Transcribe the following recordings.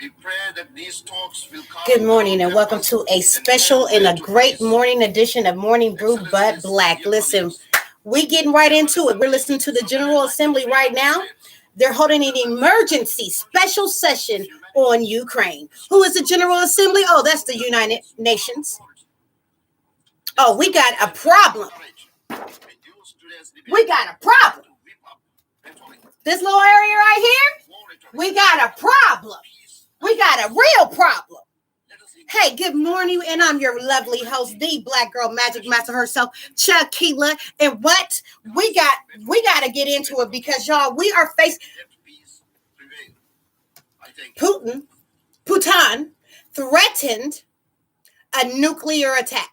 We pray that these talks will come. Good morning and welcome to a special and a great morning edition of Morning Brew But Black. Listen, we getting right into it. We're listening to the General Assembly right now. They're holding an emergency special session on Ukraine. Who is the General Assembly? Oh, that's the United Nations. Oh, we got a problem. We got a problem. This little area right here, we got a problem. We got a real problem. Hey, good morning, and I'm your lovely host, the Black Girl Magic Master herself, Chakila. And what we got to get into it because y'all, we are facing Putin threatened a nuclear attack.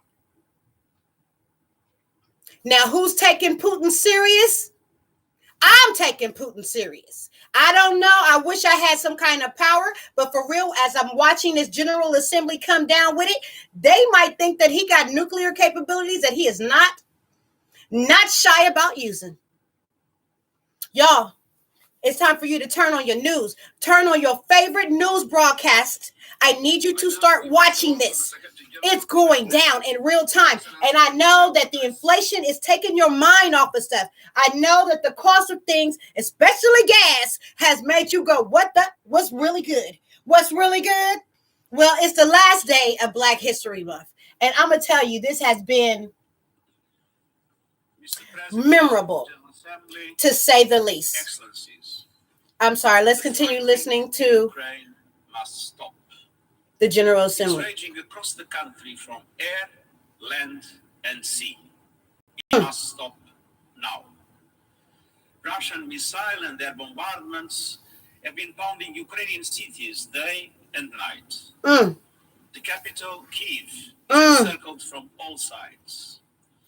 Now, who's taking Putin serious? I'm taking Putin serious. I don't know. I wish I had some kind of power, but for real, as I'm watching this General Assembly come down with it, they might think that he got nuclear capabilities that he is not shy about using. Y'all, it's time for you to turn on your news. Turn on your favorite news broadcast. I need you to start watching this. It's going down in real time. And I know that the inflation is taking your mind off of stuff. I know that the cost of things, especially gas, has made you go, what's really good? What's really good? Well, it's the last day of Black History Month. And I'm going to tell you, this has been memorable, to say the least. I'm sorry, let's continue listening to the General Assembly. It's raging across the country from air, land, and sea. It must stop now. Russian missile and their bombardments have been pounding Ukrainian cities day and night. The capital, Kyiv, is encircled from all sides.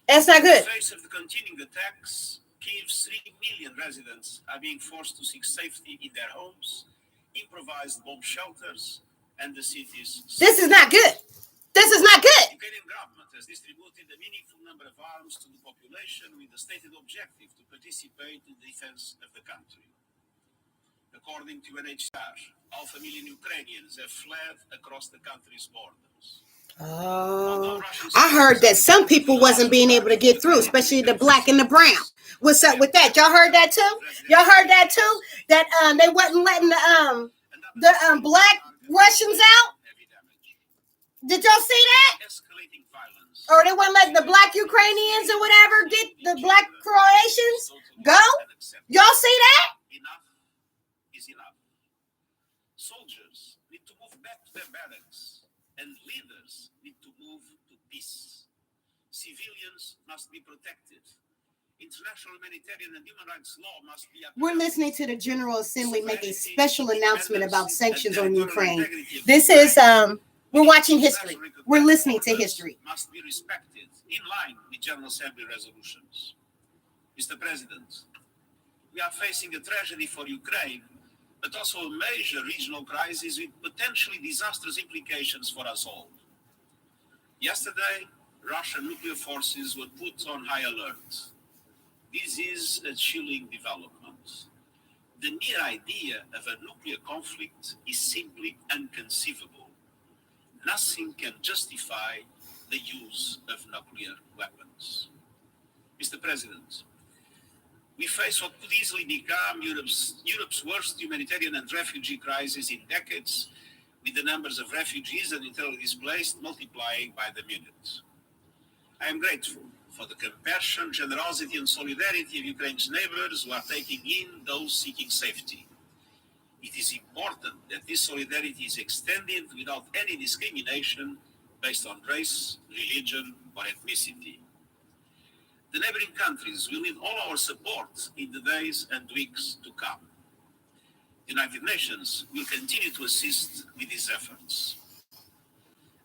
That's not good. In the face of the continuing attacks, Kyiv's 3 million residents are being forced to seek safety in their homes, improvised bomb shelters, and the city's... This is not good. This is not good. The Ukrainian government has distributed a meaningful number of arms to the population with the stated objective to participate in the defense of the country. According to UNHCR, 500,000 Ukrainians have fled across the country's borders. Oh, I heard that some people wasn't being able to get through, especially the black and the brown. What's up with that? Y'all heard that too? Y'all heard that too? That they wasn't letting the black Russians out? Did y'all see that? Or they wouldn't let the black Ukrainians or whatever get the black Croatians go? Y'all see that? Enough is enough. Soldiers need to move back to their barracks, and leaders need to move to peace. Civilians must be protected. International humanitarian and human rights law must be applied. We're listening to the General Assembly make a special announcement about sanctions on Ukraine. This is we're watching history. We're listening to history. Must be respected in line with General Assembly resolutions. Mr. President, we are facing a tragedy for Ukraine, but also a major regional crisis with potentially disastrous implications for us all. Yesterday, Russian nuclear forces were put on high alert. This is a chilling development. The mere idea of a nuclear conflict is simply inconceivable. Nothing can justify the use of nuclear weapons. Mr. President, we face what could easily become Europe's worst humanitarian and refugee crisis in decades, with the numbers of refugees and internally displaced multiplying by the minute. I am grateful for the compassion, generosity, and solidarity of Ukraine's neighbors who are taking in those seeking safety. It is important that this solidarity is extended without any discrimination based on race, religion, or ethnicity. The neighboring countries will need all our support in the days and weeks to come. The United Nations will continue to assist with these efforts.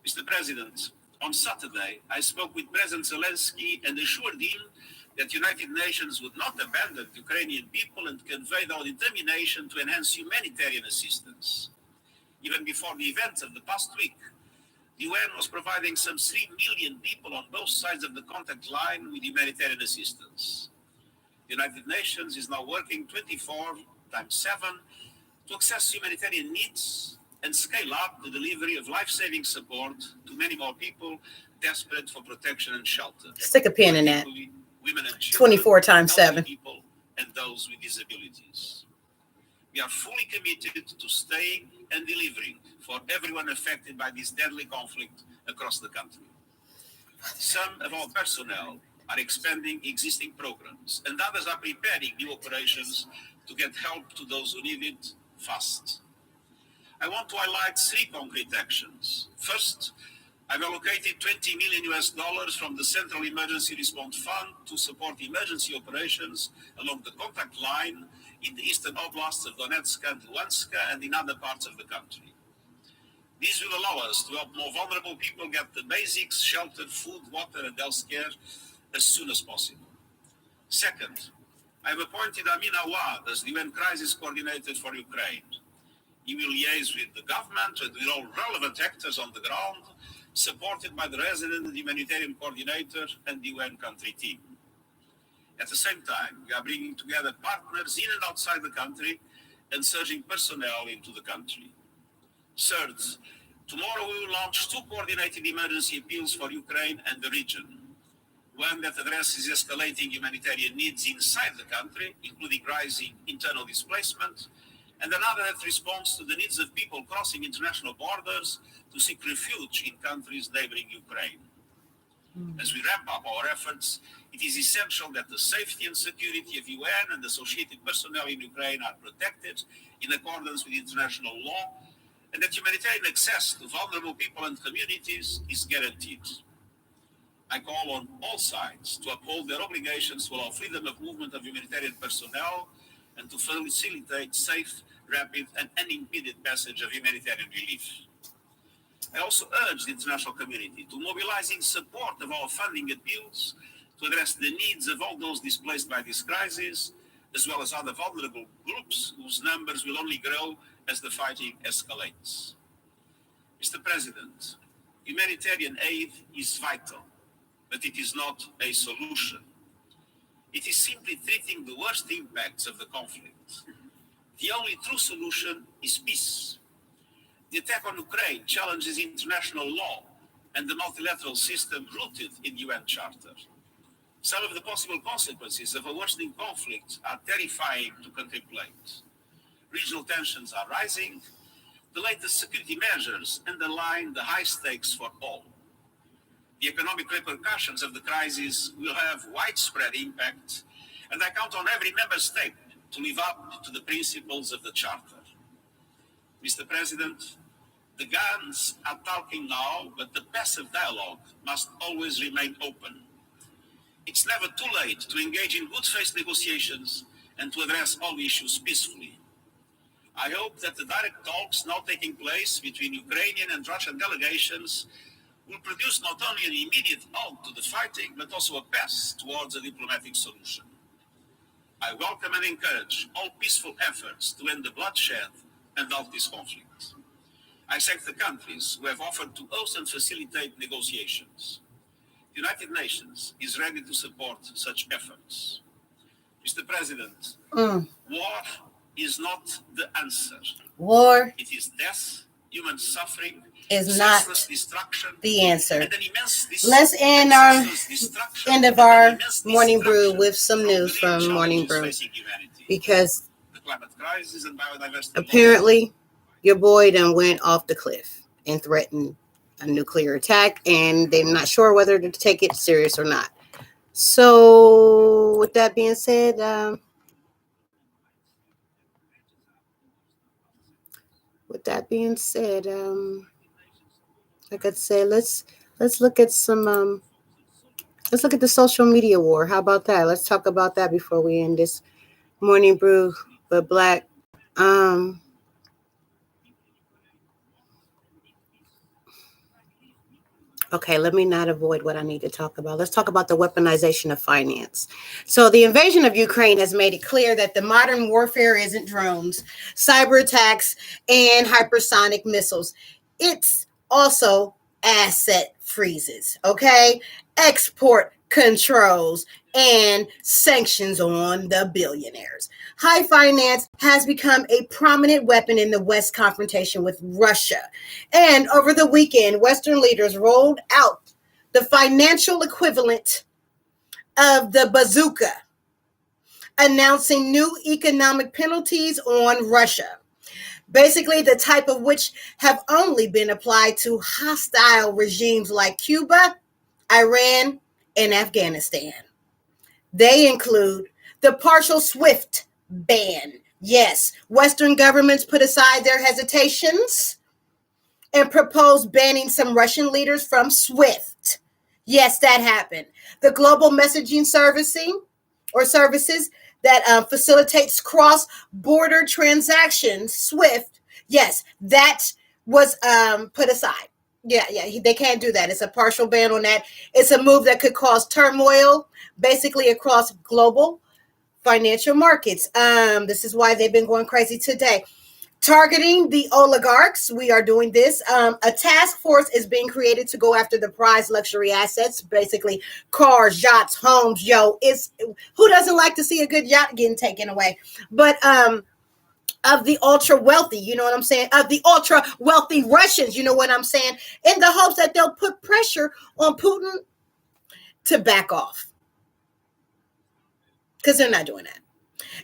Mr. President, on Saturday, I spoke with President Zelensky and assured him that the United Nations would not abandon the Ukrainian people and conveyed our determination to enhance humanitarian assistance. Even before the events of the past week, the UN was providing some 3 million people on both sides of the contact line with humanitarian assistance. The United Nations is now working 24/7 to access humanitarian needs and scale up the delivery of life-saving support to many more people desperate for protection and shelter. Stick a pin in that. Women and children, 24 times 7. People, and those with disabilities. We are fully committed to staying and delivering for everyone affected by this deadly conflict across the country. Some of our personnel are expanding existing programs, and others are preparing new operations to get help to those who need it fast. I want to highlight 3 concrete actions. First, I've allocated $20 million from the Central Emergency Response Fund to support emergency operations along the contact line in the eastern oblasts of Donetsk and Luhansk and in other parts of the country. These will allow us to help more vulnerable people get the basics, shelter, food, water, and health care as soon as possible. Second, I've appointed Amin Awad as the UN Crisis Coordinator for Ukraine. He will liaise with the government and with all relevant actors on the ground, supported by the resident humanitarian coordinator and the UN country team. At the same time, we are bringing together partners in and outside the country and surging personnel into the country. Third, tomorrow we will launch 2 coordinated emergency appeals for Ukraine and the region. One that addresses escalating humanitarian needs inside the country, including rising internal displacement, and another that responds to the needs of people crossing international borders to seek refuge in countries neighboring Ukraine. As we ramp up our efforts, it is essential that the safety and security of UN and associated personnel in Ukraine are protected in accordance with international law, and that humanitarian access to vulnerable people and communities is guaranteed. I call on all sides to uphold their obligations to allow freedom of movement of humanitarian personnel and to facilitate safe, rapid, and unimpeded passage of humanitarian relief. I also urge the international community to mobilize in support of our funding appeals to address the needs of all those displaced by this crisis, as well as other vulnerable groups whose numbers will only grow as the fighting escalates. Mr. President, humanitarian aid is vital, but it is not a solution. It is simply treating the worst impacts of the conflict. The only true solution is peace. The attack on Ukraine challenges international law and the multilateral system rooted in the UN Charter. Some of the possible consequences of a worsening conflict are terrifying to contemplate. Regional tensions are rising. The latest security measures underline the high stakes for all. The economic repercussions of the crisis will have widespread impact, and I count on every member state to live up to the principles of the Charter. Mr. President, the guns are talking now, but the passive dialogue must always remain open. It's never too late to engage in good faith negotiations and to address all issues peacefully. I hope that the direct talks now taking place between Ukrainian and Russian delegations will produce not only an immediate halt to the fighting, but also a path towards a diplomatic solution. I welcome and encourage all peaceful efforts to end the bloodshed and halt this conflict. I thank the countries who have offered to host and facilitate negotiations. The United Nations is ready to support such efforts. Mr. President, war is not the answer. War It is death, human suffering, is not destruction, the answer. and an immense Let's end our end of our morning brew with some news from Morning Brew, because the climate crisis and biodiversity apparently your boy done went off the cliff and threatened a nuclear attack, and they're not sure whether to take it serious or not. So with that being said, like I said, let's look at some let's look at the social media war. How about that? Let's talk about that before we end this morning brew but black. Okay, let me not avoid what I need to talk about. Let's talk about the weaponization of finance. So the invasion of Ukraine has made it clear that the modern warfare isn't drones, cyber attacks, and hypersonic missiles. It's also asset freezes, okay? Export controls and sanctions on the billionaires. high finance has become a prominent weapon in the West's confrontation with Russia. And over the weekend, Western leaders rolled out the financial equivalent of the bazooka, announcing new economic penalties on Russia, basically the type of which have only been applied to hostile regimes like Cuba, Iran, and Afghanistan. They include the partial SWIFT ban. Yes, Western governments put aside their hesitations and proposed banning some Russian leaders from SWIFT. Yes, that happened. The global messaging services that facilitates cross-border transactions, SWIFT. Yes, that was put aside. Yeah, they can't do that. It's a partial ban on that. It's a move that could cause turmoil, basically across global financial markets. This is why they've been going crazy today. Targeting the oligarchs, we are doing this. A task force is being created to go after the prized luxury assets, basically cars, yachts, homes. Who doesn't like to see a good yacht getting taken away? But of the ultra wealthy, you know what I'm saying? Of the ultra wealthy Russians, you know what I'm saying? In the hopes that they'll put pressure on Putin to back off, because they're not doing that.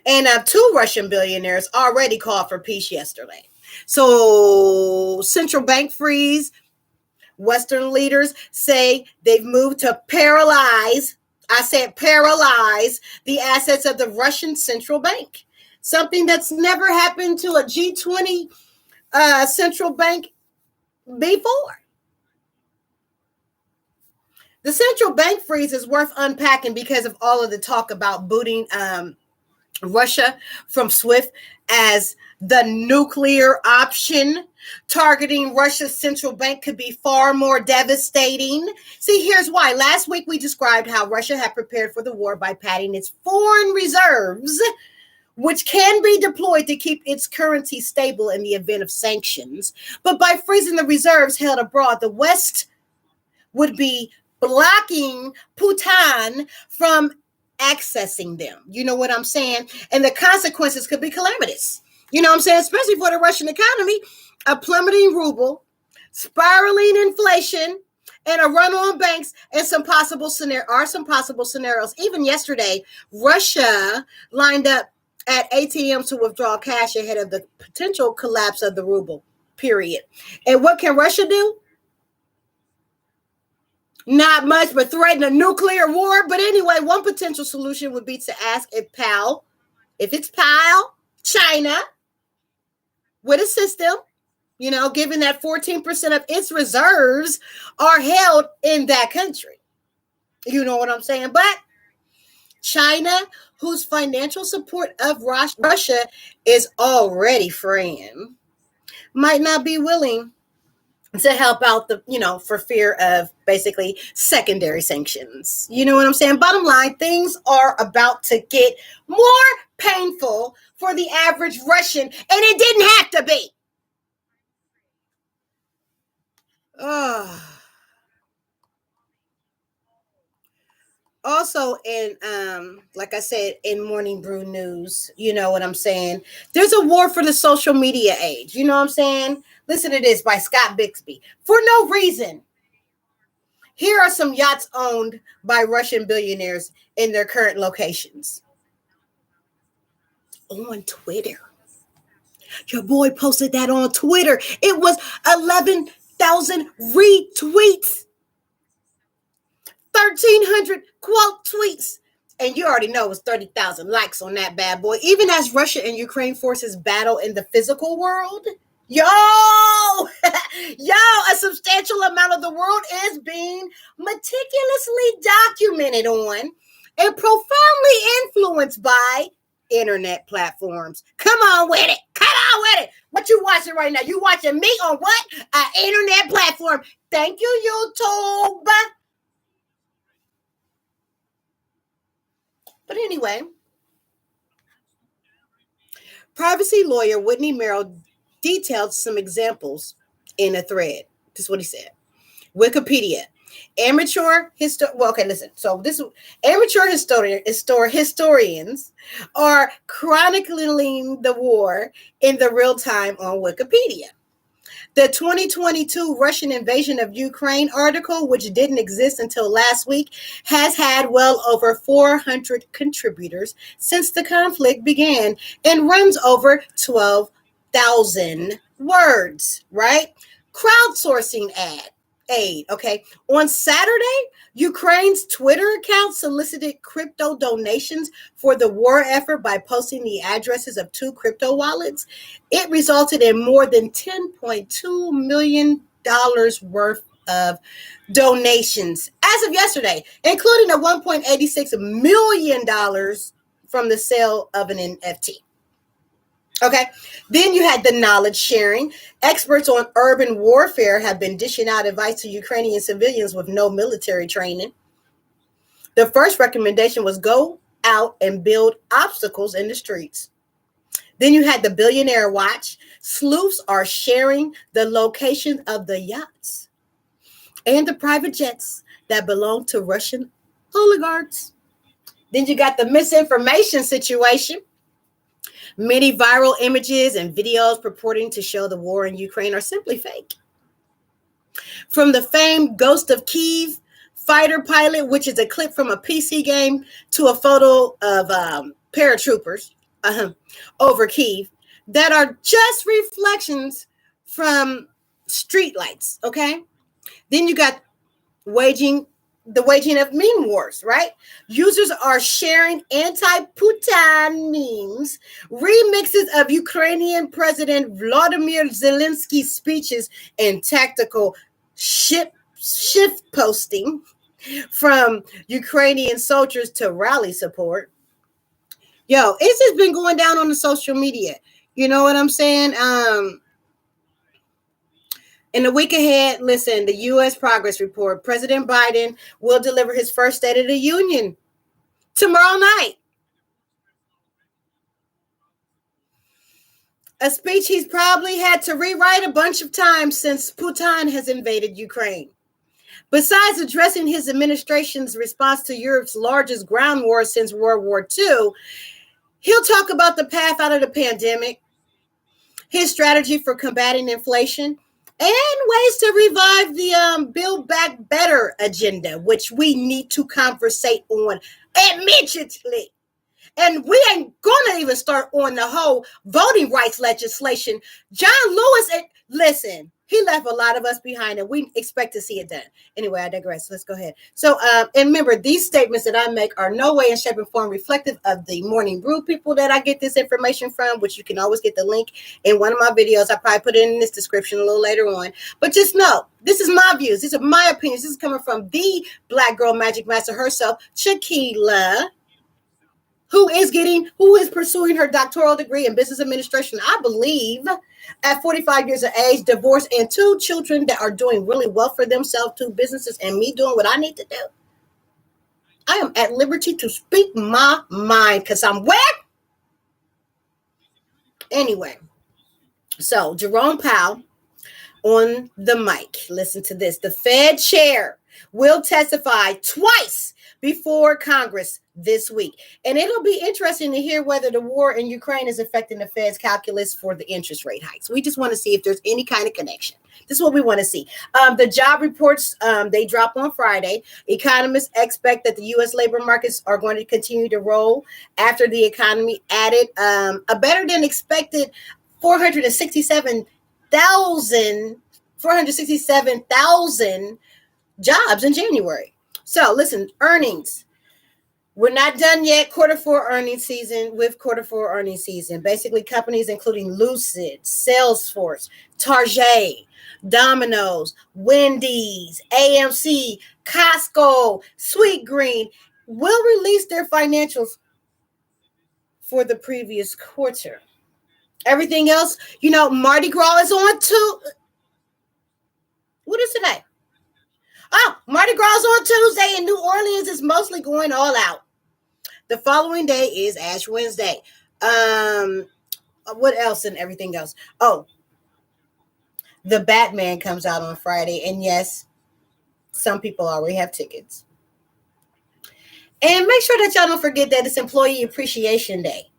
And 2 Russian billionaires already called for peace yesterday. So central bank freeze. Western leaders say they've moved to paralyze. I said paralyze the assets of the Russian central bank. Something that's never happened to a G20 central bank before. The central bank freeze is worth unpacking because of all of the talk about booting Russia from SWIFT as the nuclear option. Targeting Russia's central bank could be far more devastating. See, here's why. Last week, we described how Russia had prepared for the war by padding its foreign reserves, which can be deployed to keep its currency stable in the event of sanctions. But by freezing the reserves held abroad, the West would be blocking Putin from accessing them. You know what I'm saying? And the consequences could be calamitous. You know what I'm saying? Especially for the Russian economy, a plummeting ruble, spiraling inflation, and a run on banks, and some possible scenarios. Even yesterday, Russia lined up at ATMs to withdraw cash ahead of the potential collapse of the ruble, period. And what can Russia do? Not much, but threaten a nuclear war. But anyway, one potential solution would be to ask if it's China with a system, given that 14% of its reserves are held in that country. You know what I'm saying? But China, whose financial support of Russia is already fraying, might not be willing to help out for fear of basically secondary sanctions. You know what I'm saying? Bottom line, things are about to get more painful for the average Russian, and it didn't have to be. Also, in like I said, in Morning Brew News, you know what I'm saying? There's a war for the social media age. You know what I'm saying? Listen to this by Scott Bixby. For no reason. Here are some yachts owned by Russian billionaires in their current locations. On Twitter. Your boy posted that on Twitter. It was 11,000 retweets. 1,300 quote tweets. And you already know it's 30,000 likes on that bad boy. Even as Russia and Ukraine forces battle in the physical world, a substantial amount of the world is being meticulously documented on and profoundly influenced by internet platforms. Come on with it. What you watching right now? You watching me on what? An internet platform. Thank you, YouTube. But anyway, privacy lawyer Whitney Merrill detailed some examples in a thread. This is what he said. Wikipedia. Listen. So this amateur historians are chronicling the war in the real time on Wikipedia. The 2022 Russian invasion of Ukraine article, which didn't exist until last week, has had well over 400 contributors since the conflict began and runs over 12,000 words, right? Crowdsourcing aid, okay? On Saturday, Ukraine's Twitter account solicited crypto donations for the war effort by posting the addresses of 2 crypto wallets. It resulted in more than $10.2 million worth of donations as of yesterday, including a $1.86 million from the sale of an NFT. Okay. Then you had the knowledge sharing. Experts on urban warfare have been dishing out advice to Ukrainian civilians with no military training. The first recommendation was go out and build obstacles in the streets. Then you had the billionaire watch. Sleuths are sharing the location of the yachts and the private jets that belong to Russian oligarchs. Then you got the misinformation situation. Many viral images and videos purporting to show the war in Ukraine are simply fake. From the famed Ghost of Kyiv fighter pilot, which is a clip from a PC game, to a photo of paratroopers over Kyiv that are just reflections from streetlights, okay? Then you got the waging of meme wars, right? Users are sharing anti-Putin memes, remixes of Ukrainian President Vladimir Zelensky's speeches, and tactical shift posting from Ukrainian soldiers to rally support. Yo, it's just been going down on the social media. You know what I'm saying? In the week ahead, listen, the U.S. Progress Report, President Biden will deliver his first State of the Union tomorrow night. A speech he's probably had to rewrite a bunch of times since Putin has invaded Ukraine. Besides addressing his administration's response to Europe's largest ground war since World War II, he'll talk about the path out of the pandemic, his strategy for combating inflation, and ways to revive the Build Back Better agenda, which we need to conversate on immediately. And we ain't going to even start on the whole voting rights legislation. John Lewis, listen, he left a lot of us behind, and we expect to see it done. Anyway, I digress. Let's go ahead. So, and remember, these statements that I make are no way in shape or form reflective of the Morning Brew people that I get this information from, which you can always get the link in one of my videos. I probably put it in this description a little later on. But just know, this is my views. These are my opinions. This is coming from the Black Girl Magic Master herself, Shaquila, who is pursuing her doctoral degree in business administration, I believe, at 45 years of age, divorced, and 2 children that are doing really well for themselves, 2 businesses, and me doing what I need to do. I am at liberty to speak my mind because I'm where? Anyway, so Jerome Powell on the mic. Listen to this. The Fed chair will testify twice before Congress this week. And it'll be interesting to hear whether the war in Ukraine is affecting the Fed's calculus for the interest rate hikes. We just want to see if there's any kind of connection. This is what we want to see. The job reports, they drop on Friday. Economists expect that the U.S. labor markets are going to continue to roll after the economy added a better than expected 467,000 jobs in January. So listen, earnings. We're not done yet. Quarter four earnings season. Basically, companies including Lucid, Salesforce, Target, Domino's, Wendy's, AMC, Costco, Sweetgreen will release their financials for the previous quarter. Everything else, Mardi Gras is on too. What is today? Oh, Mardi Gras is on Tuesday, and New Orleans is mostly going all out. The following day is Ash Wednesday. What else and everything else? Oh, the Batman comes out on Friday. And yes, Some people already have tickets. And make sure that y'all don't forget that it's Employee Appreciation Day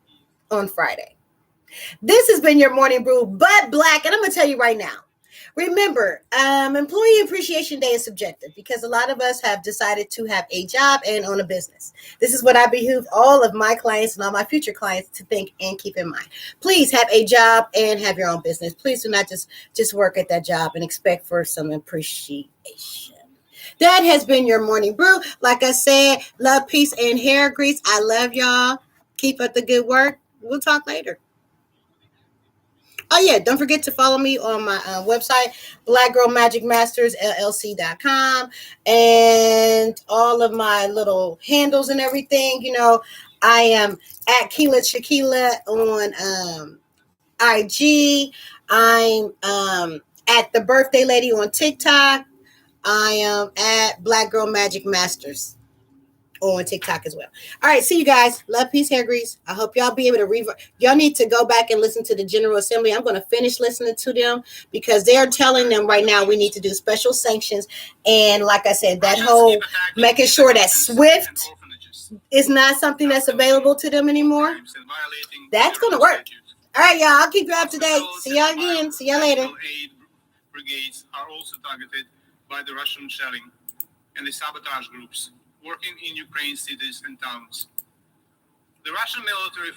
on Friday. This has been your Morning Brew, but black. And I'm going to tell you right now. Remember, Employee Appreciation Day is subjective because a lot of us have decided to have a job and own a business. This is what I behoove all of my clients and all my future clients to think and keep in mind. Please have a job and have your own business. Please do not just work at that job and expect for some appreciation. That has been your Morning Brew. Like I said, love, peace, and hair grease. I love y'all. Keep up the good work. We'll talk later. Oh, yeah. Don't forget to follow me on my website, blackgirlmagicmastersllc.com, and all of my little handles and everything. You know, I am at Keela Shaquila on IG. I'm at The Birthday Lady on TikTok. I am at Black Girl Magic Masters on TikTok as well. All right, see you guys. Love, peace, hair grease. I hope y'all be able to y'all need to go back and listen to the General Assembly. I'm going to finish listening to them because they're telling them right now we need to do special sanctions. And like I said, that whole making sure that SWIFT is not something that's available to them anymore. That's going to work. All right, y'all. I'll keep you up to date. See y'all again. See y'all later. Brigades are also targeted by the Russian shelling and the sabotage groups working in Ukraine cities and towns. The Russian military